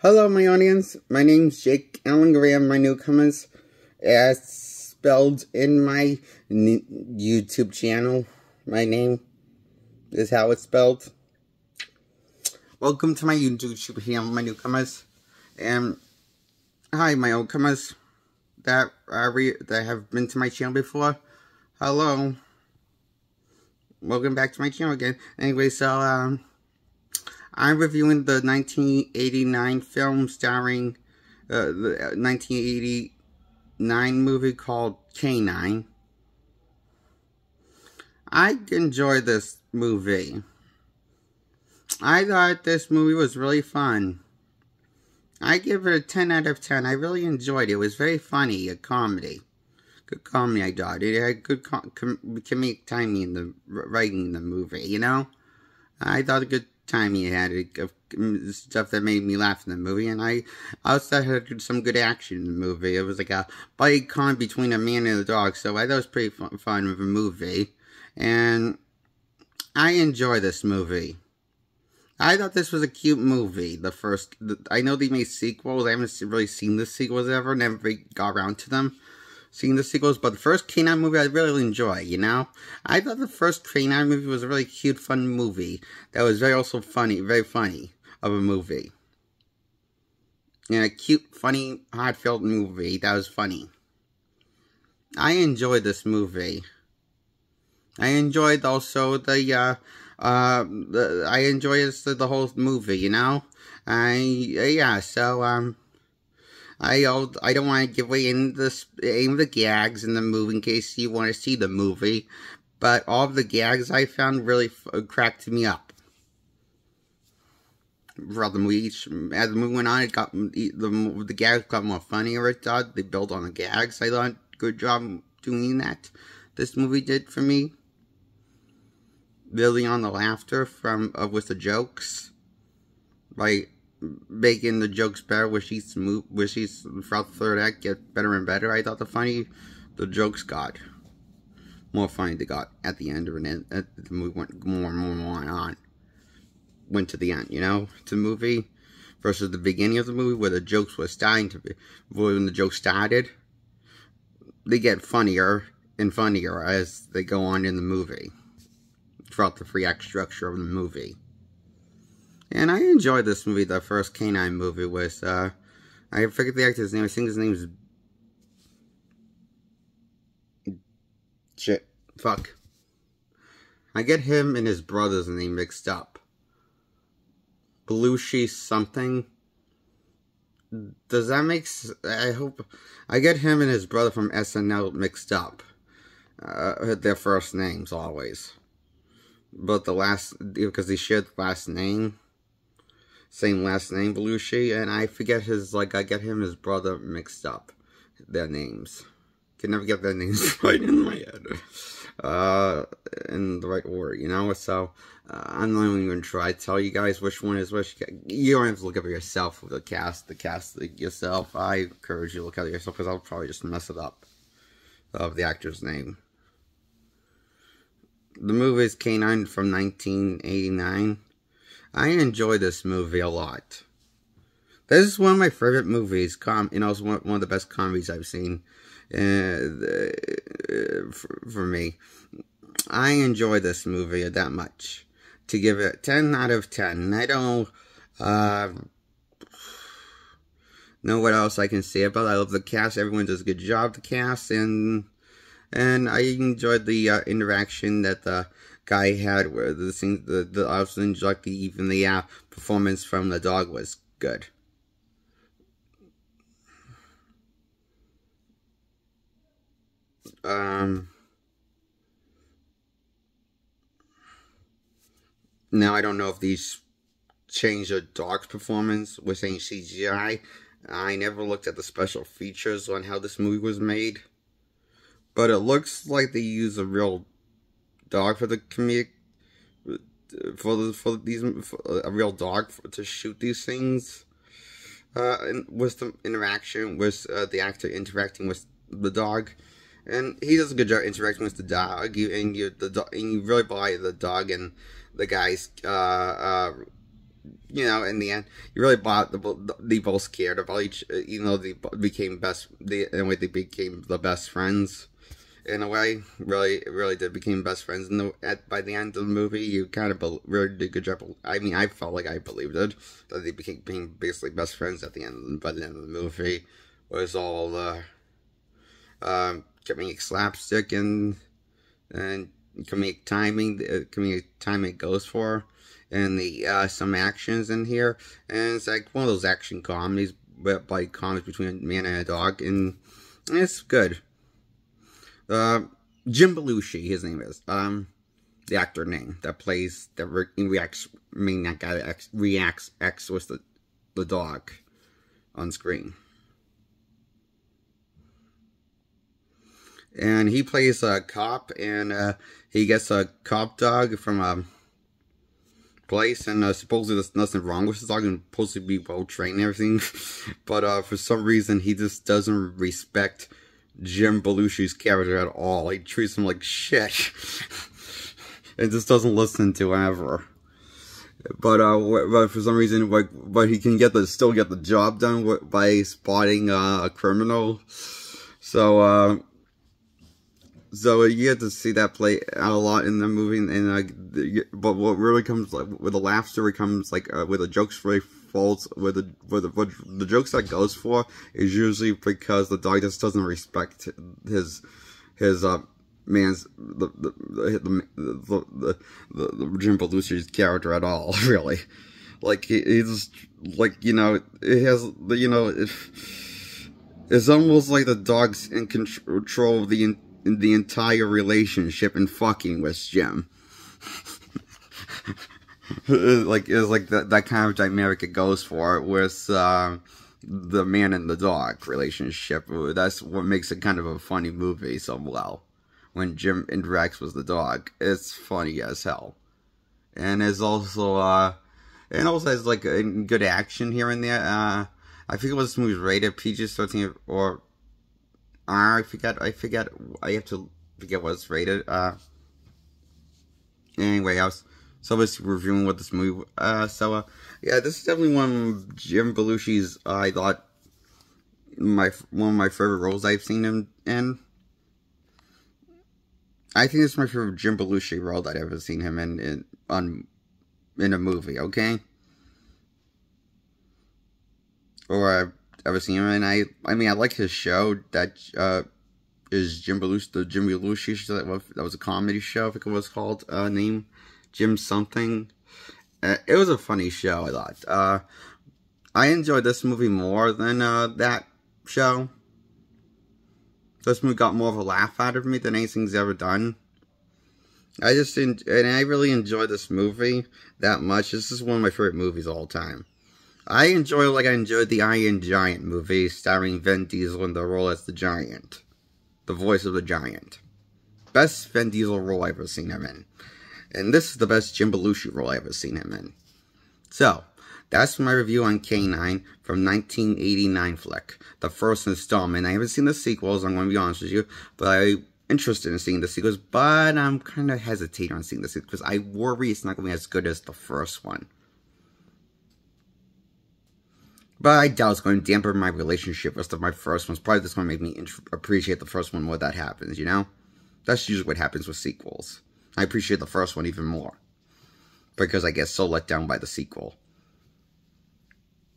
Hello, my audience. My name's Jake Allen Graham, my newcomers, as spelled in my YouTube channel. My name is how it's spelled. Welcome to my YouTube channel, my newcomers. And hi, my oldcomers that have been to my channel before. Hello. Welcome back to my channel again. Anyway, so, I'm reviewing the 1989 film starring the 1989 movie called K-9. I enjoyed this movie. I thought this movie was really fun. I give it a 10 out of 10. I really enjoyed it. It was very funny, a comedy. Good comedy, I thought. It had good comedic timing in the writing in the movie, you know? I thought a good timing it had stuff that made me laugh in the movie, and I also had some good action in the movie. It was like a bite con between a man and a dog, so I thought it was pretty fun of a movie, and I enjoy this movie. I thought this was a cute movie. I know they made sequels. I haven't really seen the sequels ever. Never really got around to them. Seeing the sequels, but the first K-9 movie I really enjoy, you know? I thought the first K-9 movie was a really cute, fun movie that was very funny of a movie. And a cute, funny, heartfelt movie that was funny. I enjoyed this movie. I enjoyed also the whole movie, you know? I don't want to give away any of the gags in the movie in case you want to see the movie, but all of the gags I found really cracked me up. Throughout the movie, as the movie went on, the gags got more funnier. I thought they built on the gags. I thought good job doing that. This movie did for me, building on the laughter with the jokes, by making the jokes better, where she's throughout the third act get better and better. I thought the jokes got more funny. They got at the end, and then the movie went more and more on. Went to the end, you know, to the movie versus the beginning of the movie where the jokes were starting to be. When the jokes started, they get funnier and funnier as they go on in the movie throughout the 3-act structure of the movie. And I enjoyed this movie. The first K-9 movie was, I forget the actor's name. I think his name is... Fuck. I get him and his brother's name mixed up. Belushi something. Does that make sense? I hope... I get him and his brother from SNL mixed up. Their first names, always. But because they shared the last name. Same last name, Belushi, and I forget I get him and his brother mixed up. Their names. Can never get their names right in my head. In the right order, you know? So, I'm not even going to try to tell you guys which one is which. You don't have to look up yourself with the cast yourself. I encourage you to look at it yourself, because I'll probably just mess it up. Of the actor's name. The movie is K-9 from 1989. I enjoy this movie a lot. This is one of my favorite movies, and also one of the best comedies I've seen for me. I enjoy this movie that much. To give it 10 out of 10. I don't know what else I can say about it. I love the cast. Everyone does a good job, the cast, and I enjoyed the interaction that the guy had, where I also enjoyed even the performance from the dog was good. Now I don't know if these changed the dog's performance with any CGI. I never looked at the special features on how this movie was made, but it looks like they use a real dog for the comedic, a real dog to shoot these things. And with the interaction with the actor interacting with the dog, and he does a good job interacting with the dog. You really buy the dog and the guy's you know, in the end, you really bought they both cared about each, you know, they became in a way, they became the best friends. In a way, really did became best friends. By the end of the movie, you kind of really did a good job. I mean, I felt like I believed it, that they became being basically best friends at the end. By the end of the movie, it was all comedic slapstick and comedic timing goes for, and the some actions in here, and it's like one of those action comedies, but by comedies between a man and a dog, and it's good. Jim Belushi, his name is, the actor name that plays, that reacts, I mean, that guy reacts X with the dog on screen. And he plays a cop, and he gets a cop dog from a place, and supposedly there's nothing wrong with his dog, and supposed to be well trained and everything, but for some reason he just doesn't respect Jim Belushi's character at all. He treats him like shit, and just doesn't listen to him ever. But for some reason, but he can still get the job done by spotting a criminal. So you get to see that play out a lot in the movie, and but what really comes like with the laugh story comes like with the jokes really falls with the jokes that goes for is usually because the dog just doesn't respect his man's the Jim Belushi's character at all, really. Like he's like, you know, it has, you know, it's almost like the dog's in control of the entire relationship and fucking with Jim. It's like that kind of dynamic it goes for with the man and the dog relationship. That's what makes it kind of a funny movie so well. When Jim interacts with the dog, it's funny as hell. And it's also has like a good action here and there. I forget what this movie's rated, PG-13 or R. I forget. I have to forget what it's rated. Anyway, I was reviewing what this movie. Yeah, this is definitely one of Jim Belushi's. I thought one of my favorite roles I've seen him in. I think this is my favorite Jim Belushi role that I've ever seen him in a movie. Okay, or I've ever seen him in. I mean, I like his show that is Jim Belushi, the Jim Belushi show. That was a comedy show. I think it was called name Jim something. It was a funny show, I thought. I enjoyed this movie more than that show. This movie got more of a laugh out of me than anything's ever done. I really enjoyed this movie that much. This is one of my favorite movies of all time. I enjoyed it like I enjoyed the Iron Giant movie, starring Vin Diesel in the role as the Giant. The voice of the Giant. Best Vin Diesel role I've ever seen him in. And this is the best Jim Belushi role I've ever seen him in. So, that's my review on K-9 from 1989 flick. The first installment. I haven't seen the sequels, I'm going to be honest with you. But I'm interested in seeing the sequels. But I'm kind of hesitating on seeing the sequels, because I worry it's not going to be as good as the first one. But I doubt it's going to dampen my relationship with my first one. It's probably just going to make me appreciate the first one more that happens, you know? That's usually what happens with sequels. I appreciate the first one even more, because I get so let down by the sequel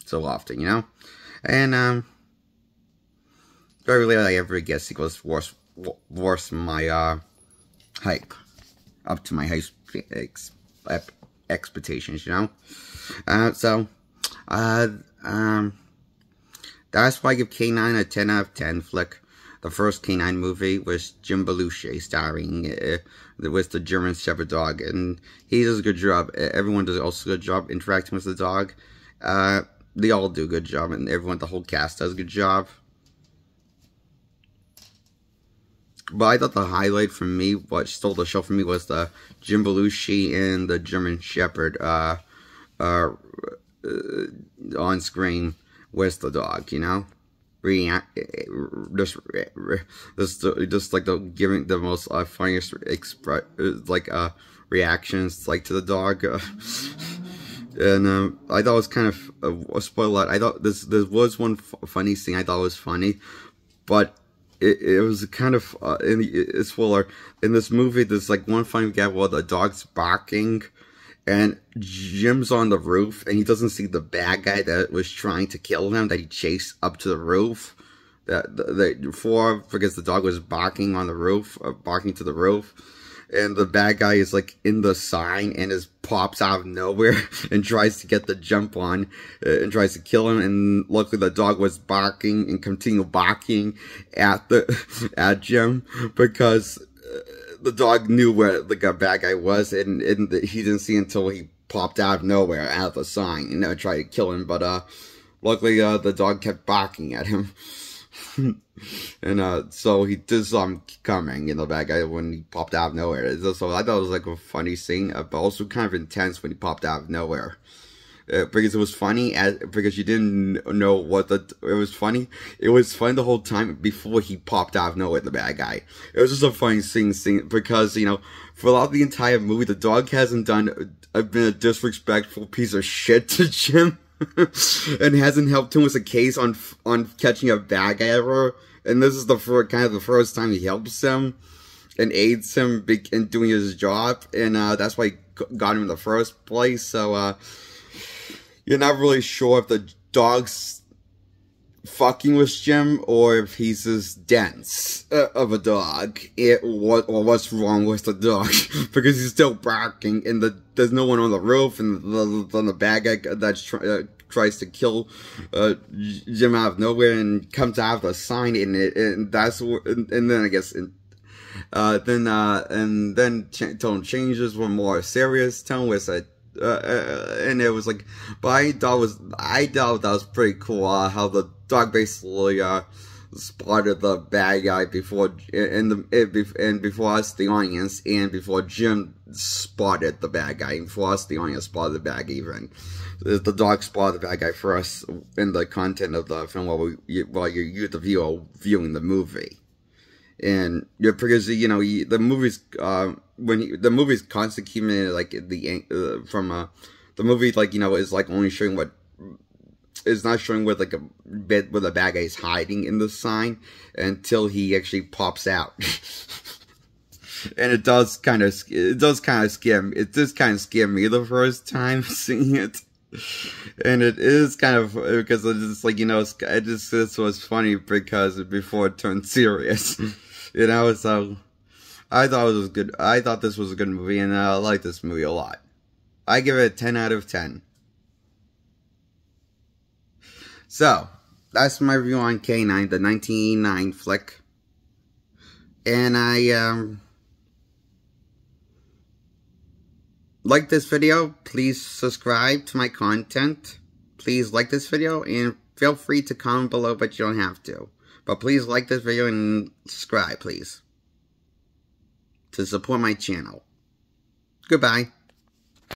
so often, you know? And, very rarely I ever get sequels worth my, hype, up to my high expectations, you know? That's why I give K-9 a 10 out of 10 flick. The first K-9 movie was Jim Belushi, starring with the German Shepherd dog, and he does a good job. Everyone does also a good job interacting with the dog. They all do a good job, and the whole cast does a good job. But I thought the highlight for me, what stole the show for me, was the Jim Belushi and the German Shepherd on screen with the dog, you know? Just like giving the most funniest reactions like to the dog. And I thought it was kind of a spoiler. I thought there was one funny scene I thought was funny, but it was kind of spoiler in this movie. There's like one funny gap where the dog's barking, and Jim's on the roof, and he doesn't see the bad guy that was trying to kill him, that he chased up to the roof. Because the dog was barking on the roof, barking to the roof. And the bad guy is like in the sign and pops out of nowhere and tries to get the jump on and tries to kill him. And luckily the dog was barking and continued barking at Jim, because the dog knew where the bad guy was, and he didn't see until he popped out of nowhere out of the sign and tried to kill him. But luckily the dog kept barking at him. And so he did saw him coming, the bad guy, when he popped out of nowhere. So I thought it was like a funny scene, but also kind of intense when he popped out of nowhere. Because it was funny, because you didn't know it was funny. It was funny the whole time before he popped out of nowhere, the bad guy. It was just a funny scene because, throughout the entire movie, the dog hasn't been a disrespectful piece of shit to Jim. And hasn't helped him with a case on catching a bad guy ever. And this is the first time he helps him and aids him in doing his job. And that's why he got him in the first place. So you're not really sure if the dog's fucking with Jim or if he's just dense of a dog. Or what's wrong with the dog. Because he's still barking, and there's no one on the roof, and the bad guy that's tries to kill Jim out of nowhere and comes out of the sign, and then I guess tone changes for a more serious tone with and it was like, but I thought that was pretty cool how the dog basically spotted the bad guy before before us, the audience, and before Jim spotted the bad guy, and before us, the audience, spotted the bad guy. Even the dog spotted the bad guy for us in the content of the film while you're the viewer viewing the movie. And because the movie's the movie's constantly keeping it like the movie, like, is like only showing what is not showing where like a bit where the bad guy is hiding in the sign until he actually pops out. And it does kind of scare me. It does kind of scare me the first time seeing it. And it is kind of, because it's just like, this was funny because before it turned serious. So I thought it was good. I thought this was a good movie, and I like this movie a lot. I give it a 10 out of 10. So, that's my review on K-9, the 1989 flick. And I, like this video. Please subscribe to my content. Please like this video, and feel free to comment below, but you don't have to. But please like this video and subscribe, please, to support my channel. Goodbye.